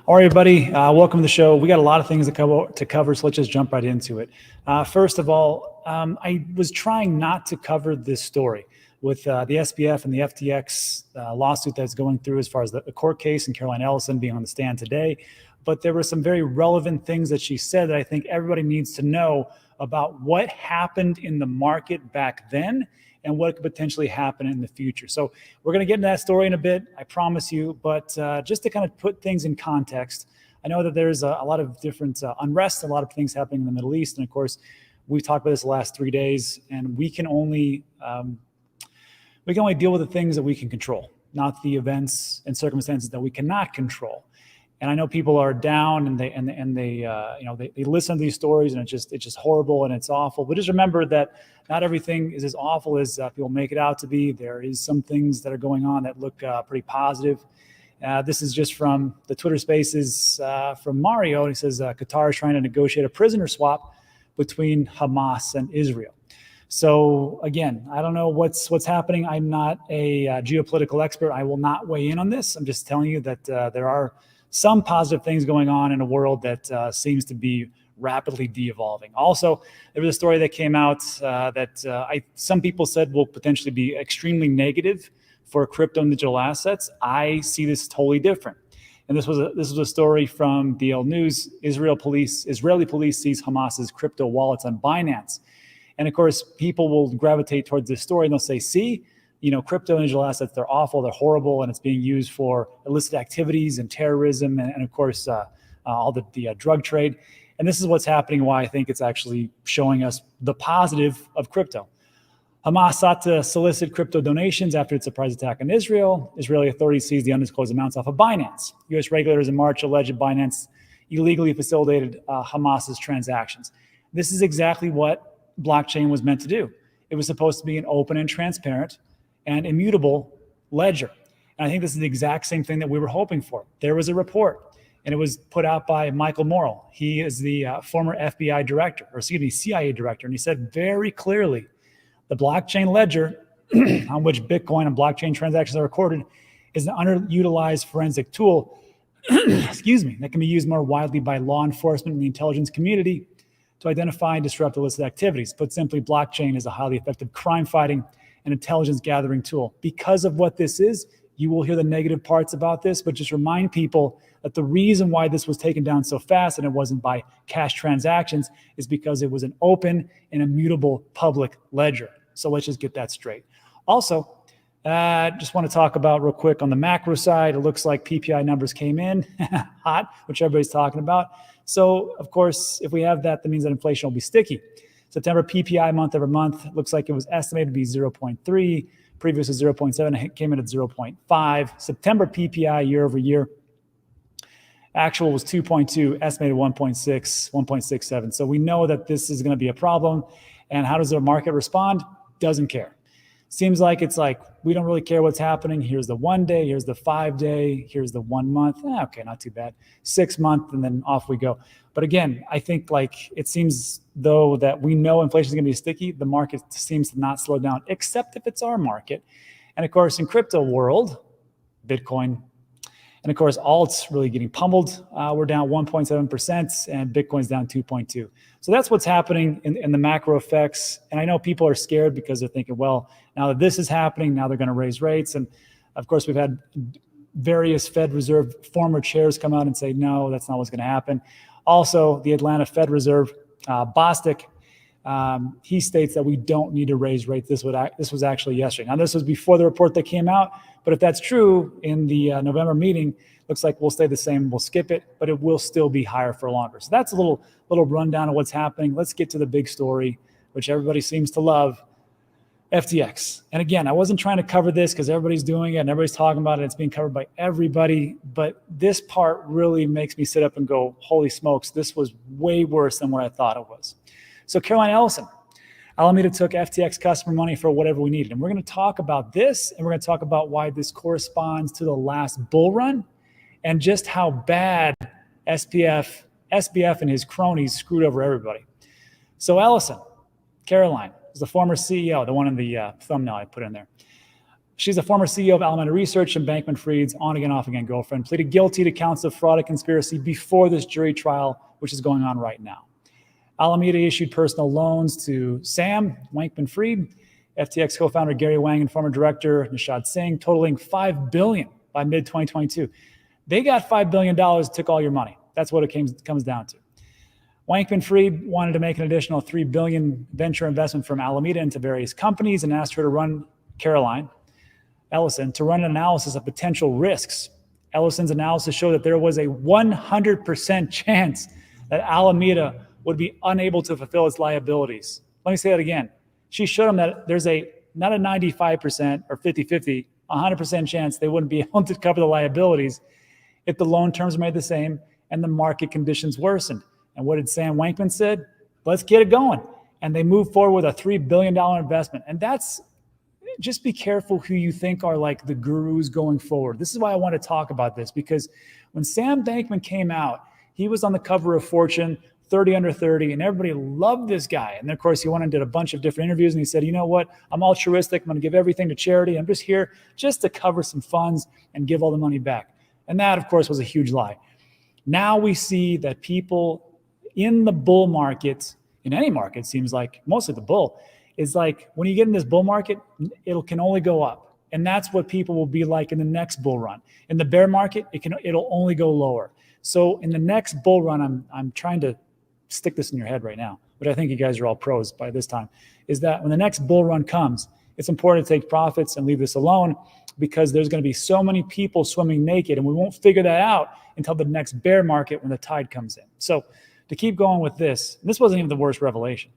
All right, everybody. Welcome to the show. We got a lot of things to cover, so let's just jump right into it. First of all, I was trying not to cover this story with the SBF and the FTX lawsuit that's going through as far as the court case and Caroline Ellison being on the stand today. But there were some very relevant things that she said that I think everybody needs to know about what happened in the market back then and what could potentially happen in the future. So we're going to get into that story in a bit, I promise you. But just to kind of put things in context, I know that there's a lot of different unrest, a lot of things happening in the Middle East. And of course, we've talked about this the last 3 days, and we can only deal with the things that we can control, not the events and circumstances that we cannot control. And I know people are down and they listen to these stories, and it's just horrible and it's awful. But just remember that not everything is as awful as people make it out to be. There is some things that are going on that look pretty positive. This is just from the Twitter Spaces from Mario. He says Qatar is trying to negotiate a prisoner swap between Hamas and Israel. So again, I don't know what's happening. I'm not a geopolitical expert. I will not weigh in on this. I'm just telling you that there are some positive things going on in a world that seems to be rapidly de-evolving. Also, there was a story that came out that some people said will potentially be extremely negative for crypto and digital assets. I see this totally different. And this was a story from DL News. Israeli police seize Hamas's crypto wallets on Binance. And of course, people will gravitate towards this story and they'll say, see, crypto and digital assets, they're awful, they're horrible, and it's being used for illicit activities and terrorism and of course, all the drug trade. And this is what's happening, why I think it's actually showing us the positive of crypto. Hamas sought to solicit crypto donations after its surprise attack on Israel. Israeli authorities seized the undisclosed amounts off of Binance. U.S. regulators in March alleged Binance illegally facilitated Hamas's transactions. This is exactly what blockchain was meant to do. It was supposed to be an open and transparent and immutable ledger. And I think this is the exact same thing that we were hoping for. There was a report, and it was put out by Michael Morrell. He is the former FBI director, CIA director, and he said very clearly, the blockchain ledger on which Bitcoin and blockchain transactions are recorded is an underutilized forensic tool, that can be used more widely by law enforcement and the intelligence community to identify and disrupt illicit activities. Put simply, blockchain is a highly effective crime-fighting and intelligence gathering tool. Because of what this is, you will hear the negative parts about this, but just remind people that the reason why this was taken down so fast and it wasn't by cash transactions is because it was an open and immutable public ledger. So let's just get that straight. Also, just want to talk about real quick on the macro side, it looks like PPI numbers came in hot, which everybody's talking about. So of course, if we have that, that means that inflation will be sticky. September PPI month over month looks like it was estimated to be 0.3, previous was 0.7, it came in at 0.5. September PPI year over year, actual was 2.2, estimated 1.6, 1.67. So we know that this is going to be a problem. And how does the market respond? Doesn't care. Seems like it's like, we don't really care what's happening. Here's the 1 day, here's the 5 day, here's the 1 month. Okay, not too bad. 6 month, and then off we go. But again, I think like it seems though that we know inflation is going to be sticky. The market seems to not slow down, except if it's our market. And of course, in crypto world, Bitcoin, and of course, alts really getting pummeled. We're down 1.7% and Bitcoin's down 2.2. So that's what's happening in the macro effects. And I know people are scared because they're thinking, well, now that this is happening, now they're going to raise rates. And of course, we've had various Fed Reserve former chairs come out and say, no, that's not what's going to happen. Also, the Atlanta Fed Reserve, Bostic, he states that we don't need to raise rates. This was actually yesterday. Now, this was before the report that came out, but if that's true in the November meeting, looks like we'll stay the same. We'll skip it, but it will still be higher for longer. So that's a little rundown of what's happening. Let's get to the big story, which everybody seems to love, FTX. And again, I wasn't trying to cover this because everybody's doing it and everybody's talking about it. It's being covered by everybody, but this part really makes me sit up and go, holy smokes, this was way worse than what I thought it was. So Caroline Ellison, Alameda took FTX customer money for whatever we needed. And we're going to talk about this, and we're going to talk about why this corresponds to the last bull run and just how bad SBF and his cronies screwed over everybody. So Ellison, Caroline, is the former CEO, the one in the thumbnail I put in there. She's a former CEO of Alameda Research and Bankman-Fried's on-again, off-again girlfriend, pleaded guilty to counts of fraud and conspiracy before this jury trial, which is going on right now. Alameda issued personal loans to Sam Bankman-Fried, FTX co-founder Gary Wang, and former director Nishad Singh, totaling $5 billion by mid-2022. They got $5 billion, took all your money. That's what it comes down to. Bankman-Fried wanted to make an additional $3 billion venture investment from Alameda into various companies and asked her to run Ellison to run an analysis of potential risks. Ellison's analysis showed that there was a 100% chance that Alameda would be unable to fulfill its liabilities. Let me say that again. She showed them that there's not a 95% or 50-50, 100% chance they wouldn't be able to cover the liabilities if the loan terms were made the same and the market conditions worsened. And what did Sam Bankman said? Let's get it going. And they moved forward with a $3 billion investment. And that's, just be careful who you think are like the gurus going forward. This is why I want to talk about this, because when Sam Bankman came out, he was on the cover of Fortune, 30 under 30, and everybody loved this guy. And then, of course, he went and did a bunch of different interviews, and he said, you know what? I'm altruistic. I'm going to give everything to charity. I'm just here just to cover some funds and give all the money back. And that, of course, was a huge lie. Now we see that people in the bull market, in any market, seems like, mostly the bull, is like when you get in this bull market, it can only go up. And that's what people will be like in the next bull run. In the bear market, it'll only go lower. So in the next bull run, I'm trying to stick this in your head right now, but I think you guys are all pros by this time, is that when the next bull run comes, it's important to take profits and leave this alone, because there's going to be so many people swimming naked, and we won't figure that out until the next bear market when the tide comes in. So to keep going with this wasn't even the worst revelation.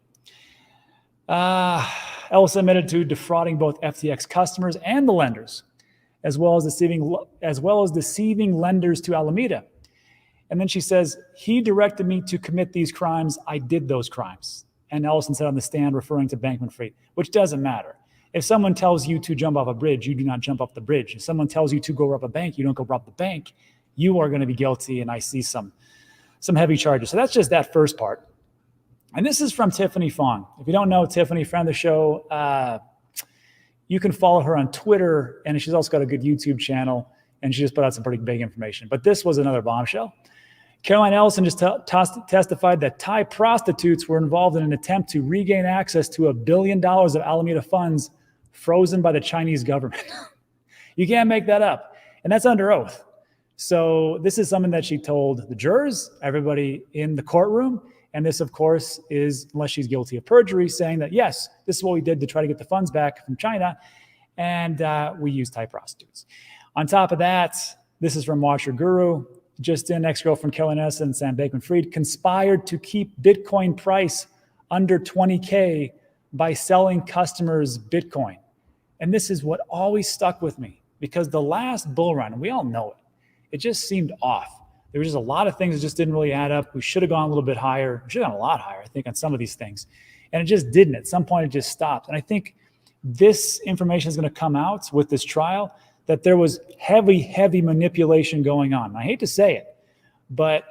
Ellison admitted to defrauding both FTX customers and the lenders, as well as deceiving lenders to Alameda. And then she says, he directed me to commit these crimes. I did those crimes. And Ellison said on the stand, referring to Bankman-Fried, which doesn't matter. If someone tells you to jump off a bridge, you do not jump off the bridge. If someone tells you to go rob a bank, you don't go rob the bank. You are going to be guilty, and I see some heavy charges. So that's just that first part. And this is from Tiffany Fong. If you don't know Tiffany, friend of the show, you can follow her on Twitter, and she's also got a good YouTube channel, and she just put out some pretty big information. But this was another bombshell. Caroline Ellison just testified that Thai prostitutes were involved in an attempt to regain access to $1 billion of Alameda funds frozen by the Chinese government. You can't make that up. And that's under oath. So this is something that she told the jurors, everybody in the courtroom. And this, of course, is, unless she's guilty of perjury, saying that, yes, this is what we did to try to get the funds back from China, and we used Thai prostitutes. On top of that, this is from Watch Your Guru. Just in, ex-girlfriend Caroline Ellison and Sam Bankman-Fried conspired to keep Bitcoin price under 20K by selling customers Bitcoin. And this is what always stuck with me, because the last bull run, and we all know it just seemed off. There was just a lot of things that just didn't really add up. We should have gone a little bit higher. We should have gone a lot higher, I think, on some of these things. And it just didn't. At some point, it just stopped. And I think this information is going to come out with this trial, that there was heavy manipulation going on. And I hate to say it, but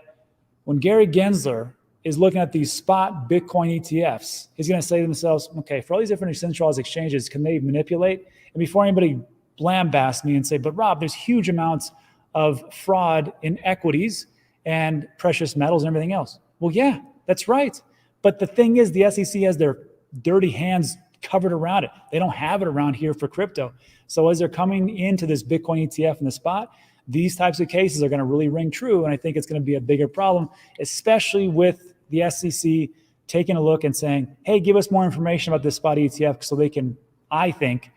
when Gary Gensler is looking at these spot Bitcoin ETFs, he's going to say to themselves, okay, for all these different decentralized exchanges, can they manipulate? And before anybody lambasts me and say, but Rob, there's huge amounts of fraud in equities and precious metals and everything else. Well, yeah, that's right. But the thing is, the SEC has their dirty hands covered around it. They don't have it around here for crypto. So as they're coming into this Bitcoin ETF in the spot, these types of cases are going to really ring true. And I think it's going to be a bigger problem, especially with the SEC taking a look and saying, hey, give us more information about this spot ETF so they can, I think,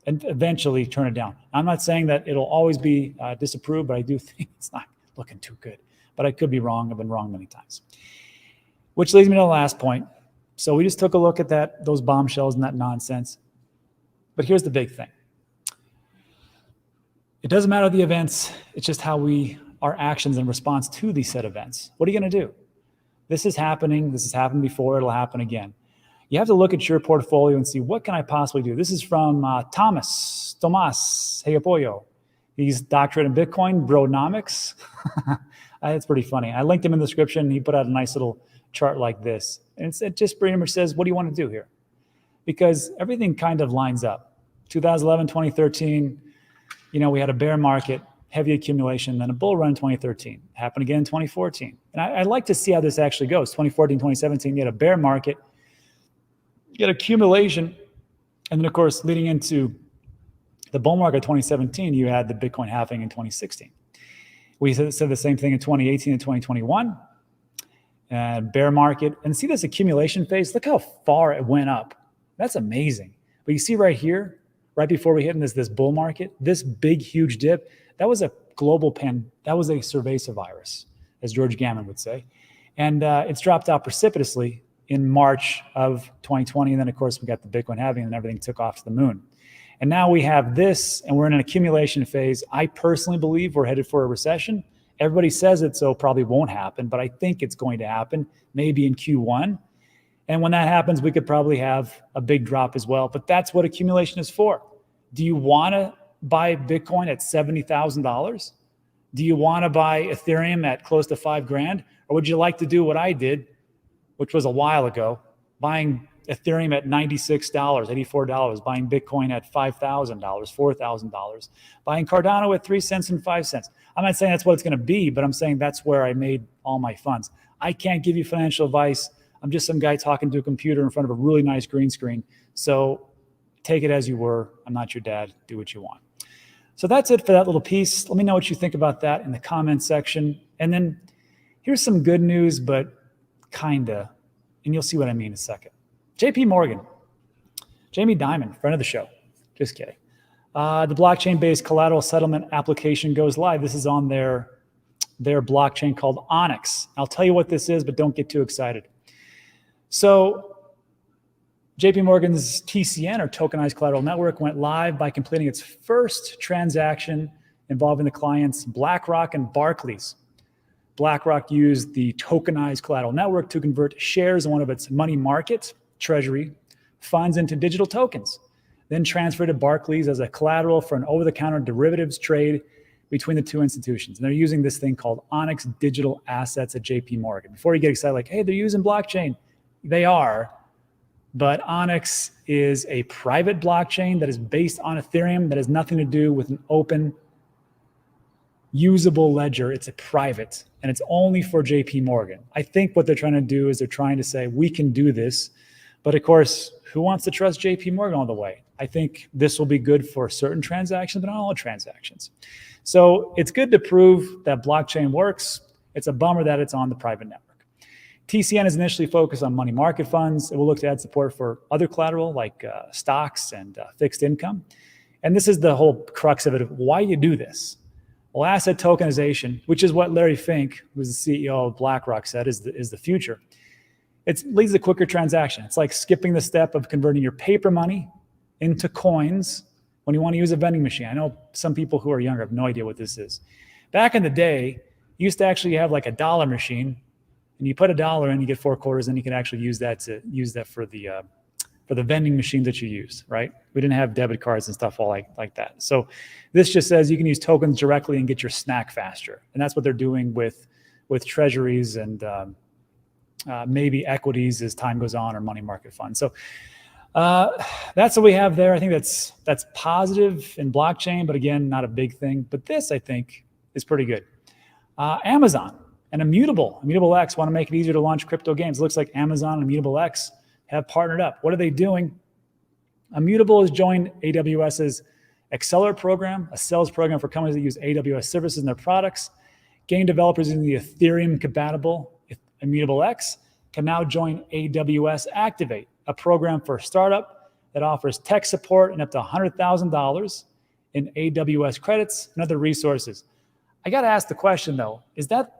and eventually turn it down. I'm not saying that it'll always be disapproved, but I do think it's not looking too good. But I could be wrong. I've been wrong many times. Which leads me to the last point. So we just took a look at those bombshells and that nonsense. But here's the big thing. It doesn't matter the events. It's just how our actions in response to these said events. What are you going to do? This is happening. This has happened before. It'll happen again. You have to look at your portfolio and see, what can I possibly do? This is from Tomas Heyopoyo. He's doctorate in Bitcoin, Bronomics. It's pretty funny. I linked him in the description. He put out a nice little chart like this. And it just pretty much says, what do you want to do here? Because everything kind of lines up. 2011, 2013, we had a bear market, heavy accumulation, then a bull run in 2013. Happened again in 2014. And I'd like to see how this actually goes. 2014, 2017, you had a bear market, you had accumulation, and then, of course, leading into the bull market 2017, you had the Bitcoin halving in 2016. We said the same thing in 2018 and 2021. Bear market. And see this accumulation phase? Look how far it went up. That's amazing. But you see right here, right before we hit in this bull market, this big, huge dip, that was a global that was a cerveza virus, as George Gammon would say. And it's dropped out precipitously in March of 2020. And then, of course, we got the Bitcoin halving and everything took off to the moon. And now we have this, and we're in an accumulation phase. I personally believe we're headed for a recession. Everybody says it, so it probably won't happen, but I think it's going to happen, maybe in Q1. And when that happens, we could probably have a big drop as well. But that's what accumulation is for. Do you want to buy Bitcoin at $70,000? Do you want to buy Ethereum at close to $5,000? Or would you like to do what I did, which was a while ago, buying Ethereum at $96, $84, buying Bitcoin at $5,000, $4,000, buying Cardano at 3 cents and 5 cents. I'm not saying that's what it's going to be, but I'm saying that's where I made all my funds. I can't give you financial advice. I'm just some guy talking to a computer in front of a really nice green screen. So take it as you were. I'm not your dad. Do what you want. So that's it for that little piece. Let me know what you think about that in the comments section. And then here's some good news, but kinda, and you'll see what I mean in a second. JP Morgan, Jamie Dimon, friend of the show. Just kidding. The blockchain-based collateral settlement application goes live. This is on their blockchain called Onyx. I'll tell you what this is, but don't get too excited. So JP Morgan's TCN, or Tokenized Collateral Network, went live by completing its first transaction involving the clients BlackRock and Barclays. BlackRock used the Tokenized Collateral Network to convert shares in one of its money market treasury funds into digital tokens, then transferred to Barclays as a collateral for an over-the-counter derivatives trade between the two institutions. And they're using this thing called Onyx Digital Assets at JP Morgan. Before you get excited, like, hey, they're using blockchain. They are, but Onyx is a private blockchain that is based on Ethereum that has nothing to do with an open, usable ledger. It's a private, and it's only for JP Morgan. I think what they're trying to do is they're trying to say, we can do this. But of course, who wants to trust JP Morgan all the way? I think this will be good for certain transactions, but not all transactions. So it's good to prove that blockchain works. It's a bummer that it's on the private network. TCN is initially focused on money market funds. It will look to add support for other collateral like stocks and fixed income. And this is the whole crux of it. Why you do this? Well, asset tokenization, which is what Larry Fink, who's the CEO of BlackRock, said is the future. It leads to quicker transaction. It's like skipping the step of converting your paper money into coins when you want to use a vending machine. I know some people who are younger have no idea what this is. Back in the day, you used to actually have like a dollar machine, and you put $1 in, you get 4 quarters, and you can actually use that for the vending machine that you use, right? We didn't have debit cards and stuff all like that. So this just says you can use tokens directly and get your snack faster. And that's what they're doing with treasuries and maybe equities as time goes on, or money market funds. So that's what we have there. I think that's positive in blockchain, but again, not a big thing. But this, I think, is pretty good. Amazon and Immutable X want to make it easier to launch crypto games. It looks like Amazon and Immutable X have partnered up. What are they doing? Immutable has joined AWS's Accelerate program, a sales program for companies that use AWS services in their products. Game developers using the Ethereum-compatible Immutable X can now join AWS Activate, a program for a startup that offers tech support and up to $100,000 in AWS credits and other resources. I got to ask the question, though, is that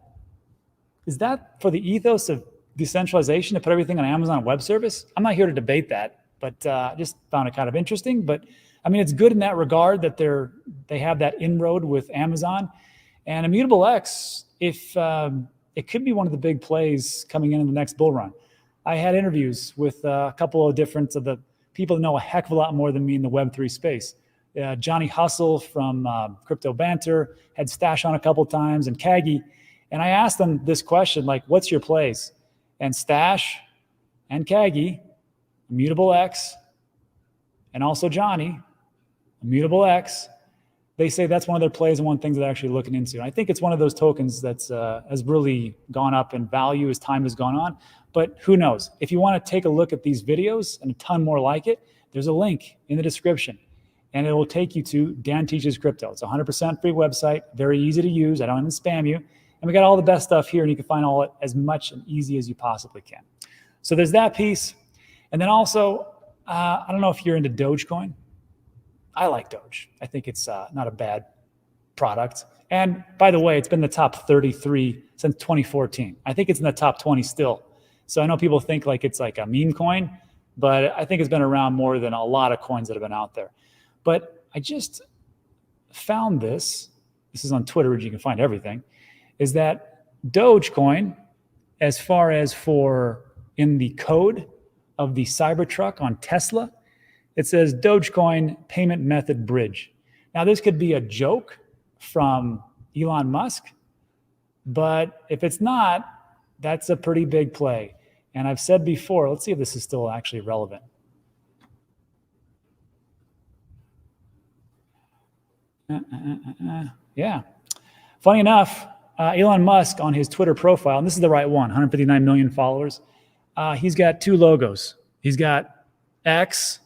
for the ethos of decentralization to put everything on Amazon Web Service? I'm not here to debate that, but I just found it kind of interesting. But I mean, it's good in that regard that they have that inroad with Amazon. And Immutable X, if it could be one of the big plays coming in the next bull run. I had interviews with a couple of different of the people that know a heck of a lot more than me in the Web3 space. Johnny Hustle from Crypto Banter had Stash on a couple of times, and Kagi. And I asked them this question, like, what's your plays? And Stash and Kagi, Immutable X, and also Johnny Immutable X. They say that's one of their plays and one of the things they're actually looking into. And I think it's one of those tokens that's has really gone up in value as time has gone on. But who knows? If you want to take a look at these videos and a ton more like it, there's a link in the description. And it will take you to Dan Teaches Crypto. It's a 100% free website, very easy to use. I don't even spam you. And we got all the best stuff here, and you can find all it as much and easy as you possibly can. So there's that piece. And then also, I don't know if you're into Dogecoin. I like Doge. I think it's not a bad product. And by the way, it's been the top 33 since 2014. I think it's in the top 20 still. So I know people think like it's like a meme coin, but I think it's been around more than a lot of coins that have been out there. But I just found this is on Twitter, where you can find everything, is that Dogecoin, as far as for in the code of the Cybertruck on Tesla, it says Dogecoin payment method bridge. Now, this could be a joke from Elon Musk, but if it's not, that's a pretty big play. And I've said before, let's see if this is still actually relevant. Yeah. Funny enough, Elon Musk on his Twitter profile, and this is the right one, 159 million followers, he's got two logos. He's got X,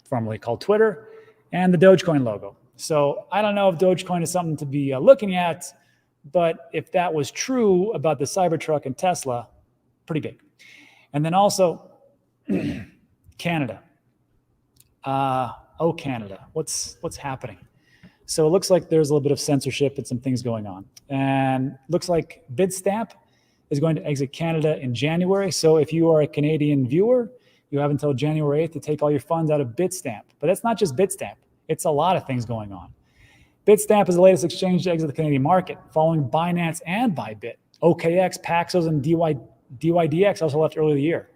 formerly called Twitter, and the Dogecoin logo. So I don't know if Dogecoin is something to be looking at, but if that was true about the Cybertruck and Tesla, pretty big. And then also Canada. Canada, what's happening? So it looks like there's a little bit of censorship and some things going on. And looks like Bitstamp is going to exit Canada in January. So if you are a Canadian viewer, you have until January 8th to take all your funds out of Bitstamp. But that's not just Bitstamp. It's a lot of things going on. Bitstamp is the latest exchange to exit the Canadian market, following Binance and Bybit. OKX, Paxos, and DYDX also left earlier in the year.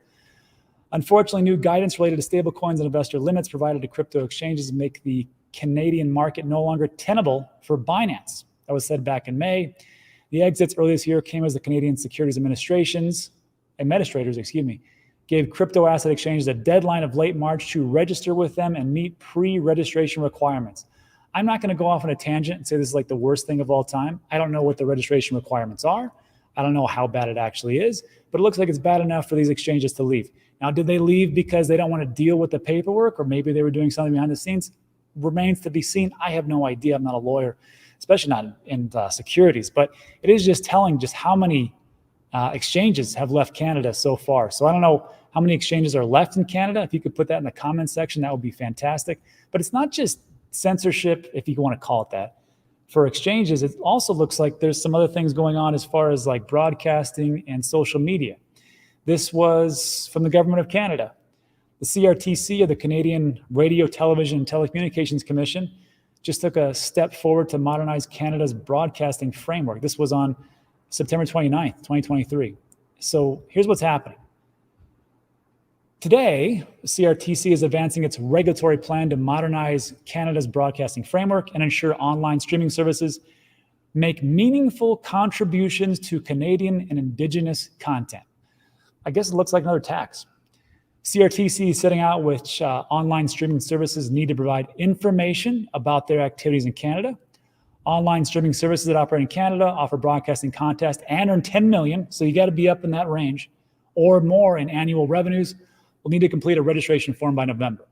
Unfortunately, new guidance related to stablecoins and investor limits provided to crypto exchanges make the Canadian market no longer tenable for Binance. That was said back in May. The exits earlier this year came as the Canadian Securities Administrators, gave crypto asset exchanges a deadline of late March to register with them and meet pre-registration requirements. I'm not going to go off on a tangent and say this is like the worst thing of all time. I don't know what the registration requirements are. I don't know how bad it actually is, but it looks like it's bad enough for these exchanges to leave. Now, did they leave because they don't want to deal with the paperwork, or maybe they were doing something behind the scenes? Remains to be seen. I have no idea. I'm not a lawyer, especially not in securities, but it is just telling just how many exchanges have left Canada so far. So I don't know how many exchanges are left in Canada. If you could put that in the comments section, that would be fantastic. But it's not just censorship, if you want to call it that, for exchanges. It also looks like there's some other things going on as far as like broadcasting and social media. This was from the government of Canada. The CRTC, or the Canadian Radio, Television, and Telecommunications Commission, just took a step forward to modernize Canada's broadcasting framework. This was on September 29th, 2023. So here's what's happening. Today, the CRTC is advancing its regulatory plan to modernize Canada's broadcasting framework and ensure online streaming services make meaningful contributions to Canadian and Indigenous content. I guess it looks like another tax. CRTC is setting out which online streaming services need to provide information about their activities in Canada. Online streaming services that operate in Canada offer broadcasting content and earn $10 million, so you got to be up in that range, or more in annual revenues, will need to complete a registration form by November.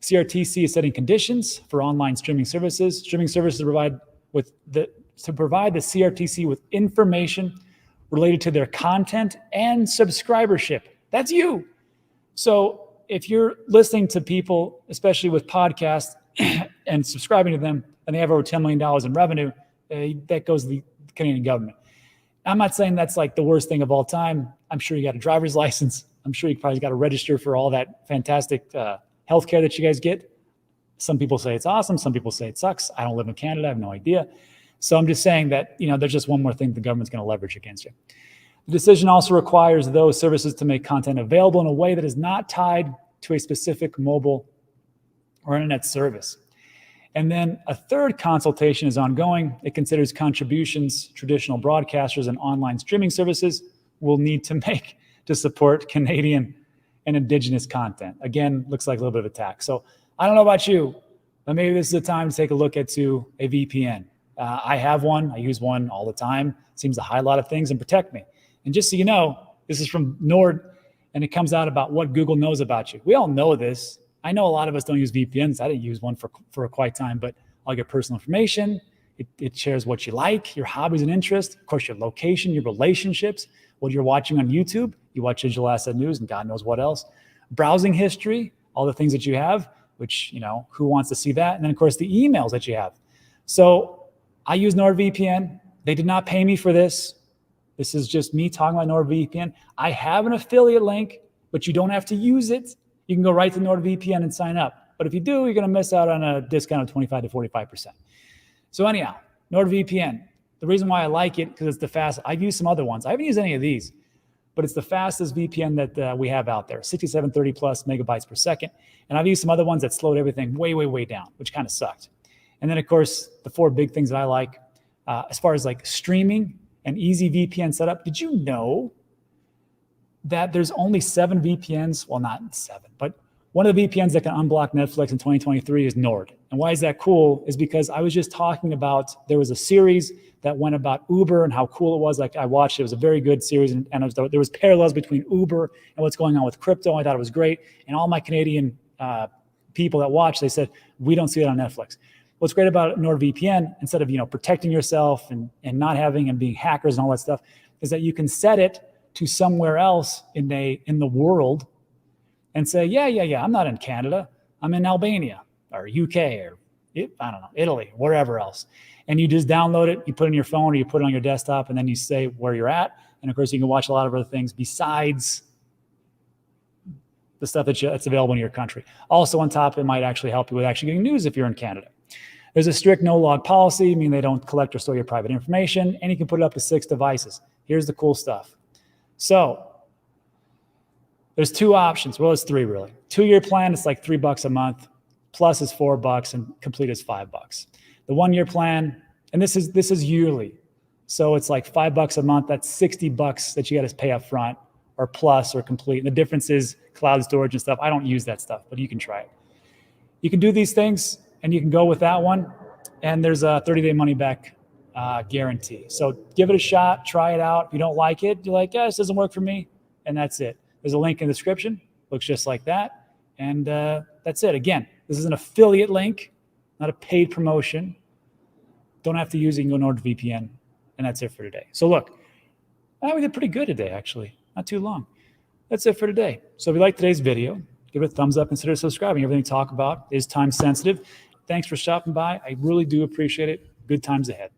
CRTC is setting conditions for online streaming services. Streaming services provide the CRTC with information related to their content and subscribership. That's you. So if you're listening to people, especially with podcasts, and subscribing to them, and they have over $10 million in revenue, that goes to the Canadian government. I'm not saying that's like the worst thing of all time. I'm sure you got a driver's license. I'm sure you probably got to register for all that fantastic healthcare that you guys get. Some people say it's awesome. Some people say it sucks. I don't live in Canada. I have no idea. So I'm just saying that, there's just one more thing the government's going to leverage against you. The decision also requires those services to make content available in a way that is not tied to a specific mobile or internet service. And then a third consultation is ongoing. It considers contributions traditional broadcasters and online streaming services will need to make to support Canadian and Indigenous content. Again, looks like a little bit of a tax. So I don't know about you, But maybe this is the time to take a look into a VPN. I have one. I use one all the time. It seems to hide a lot of things and protect me. And just so you know, this is from Nord, and it comes out about what Google knows about you. We all know this. I know a lot of us don't use VPNs. I didn't use one for quite time, but I'll get personal information. It shares what you like, your hobbies and interests, of course, your location, your relationships, what you're watching on YouTube. You watch digital asset news and God knows what else. Browsing history, all the things that you have, which, you know, who wants to see that? And then, of course, the emails that you have. So I use NordVPN. They did not pay me for this. This is just me talking about NordVPN. I have an affiliate link, but you don't have to use it. You can go right to NordVPN and sign up. But if you do, you're going to miss out on a discount of 25 to 45%. So anyhow, NordVPN. The reason why I like it, because it's the fastest. I've used some other ones. I haven't used any of these, but it's the fastest VPN that we have out there, 6730 plus megabytes per second. And I've used some other ones that slowed everything way, way, way down, which kind of sucked. And then, of course, the four big things that I like, as far as like streaming and easy VPN setup. Did you know that there's only 7 VPNs? Well, not 7, but one of the VPNs that can unblock Netflix in 2023 is Nord. And why is that cool? Is because I was just talking about, there was a series that went about Uber and how cool it was. Like I watched it. It was a very good series. And there was parallels between Uber and what's going on with crypto. I thought it was great. And all my Canadian people that watched, they said, we don't see it on Netflix. What's great about NordVPN, instead of, you know, protecting yourself and not having and being hackers and all that stuff, is that you can set it to somewhere else in the world and say, yeah, I'm not in Canada. I'm in Albania or UK or I don't know, Italy, wherever else. And you just download it, you put it in your phone or you put it on your desktop, and then you say where you're at. And of course, you can watch a lot of other things besides the stuff that's available in your country. Also on top, it might actually help you with actually getting news if you're in Canada. There's a strict no-log policy, meaning they don't collect or store your private information, and you can put it up to 6 devices. Here's the cool stuff. So there's 2 options. Well, it's 3 really. 2-year plan, it's like $3 a month. Plus is $4, and complete is $5. The 1-year plan, and this is yearly, so it's like $5 a month. That's $60 that you got to pay up front, or plus, or complete. And the difference is cloud storage and stuff. I don't use that stuff, but you can try it. You can do these things, and you can go with that one. And there's a 30-day money-back guarantee. So give it a shot, try it out. If you don't like it, you're like, yeah, this doesn't work for me, and that's it. There's a link in the description. Looks just like that, and that's it. Again, this is an affiliate link, not a paid promotion. Don't have to use it. You can go NordVPN, and that's it for today. So look, we did pretty good today, actually. Not too long. That's it for today. So if you like today's video, give it a thumbs up. Consider subscribing. Everything we talk about is time sensitive. Thanks for stopping by. I really do appreciate it. Good times ahead.